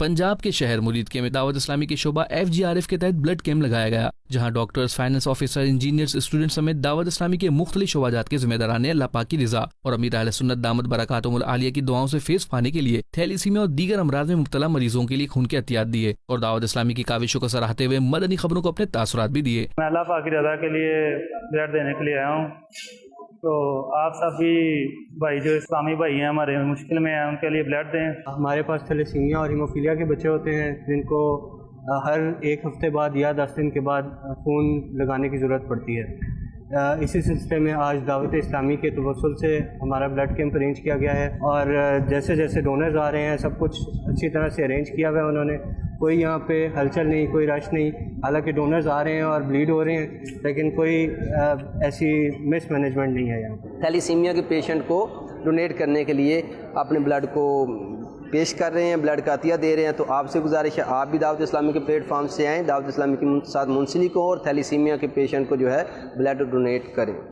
پنجاب کے شہر مرید میں دعوت اسلامی کے شعبہ FGRF کے تحت بلڈ کیمپ لگایا گیا، جہاں doctors, finance officer, engineers, student سمیت دعوت اسلامی کے مختلف شعبات کے ذمہ داران نے اللہ پاک کی رضا اور امیر اہل سنت دامت برکاتہم العالیہ کی دعاؤں سے فیض پانے کے لیے تھیلیسیمیا اور دیگر امراض میں مبتلا مریضوں کے لیے خون کے عطیات دیے اور دعوت اسلامی کی کاوشوں کو سراہتے ہوئے مدنی خبروں کو اپنے تاثرات بھی دیے۔ میں اللہ پاک کی رضا کے لیے بلڈ دینے کے لیے آیا ہوں، تو آپ سب بھی بھائی جو اسلامی بھائی ہیں ہمارے مشکل میں ہیں ان کے لیے بلڈ دیں۔ ہمارے پاس تھیلیسیمیا اور ہیموفیلیا کے بچے ہوتے ہیں جن کو ہر ایک ہفتے بعد یا 10 دن کے بعد خون لگانے کی ضرورت پڑتی ہے۔ اسی سلسلے میں آج دعوت اسلامی کے توسل سے ہمارا بلڈ کیمپ ارینج کیا گیا ہے، اور جیسے جیسے ڈونرز آ رہے ہیں سب کچھ اچھی طرح سے ارینج کیا ہوا ہے انہوں نے، کوئی یہاں پہ ہلچل نہیں، کوئی رش نہیں، حالانکہ ڈونرز آ رہے ہیں اور بلیڈ ہو رہے ہیں لیکن کوئی ایسی مس مینجمنٹ نہیں ہے یہاں پہ۔ تھیلیسیمیا کے پیشنٹ کو ڈونیٹ کرنے کے لیے اپنے بلڈ کو پیش کر رہے ہیں، بلڈ کا عطیہ دے رہے ہیں، تو آپ سے گزارش ہے آپ بھی دعوت اسلامی کے پلیٹ فارم سے آئیں، دعوت اسلامی کے ساتھ منسلک ہوں اور تھیلیسیمیا کے پیشنٹ کو جو ہے بلڈ ڈونیٹ کریں۔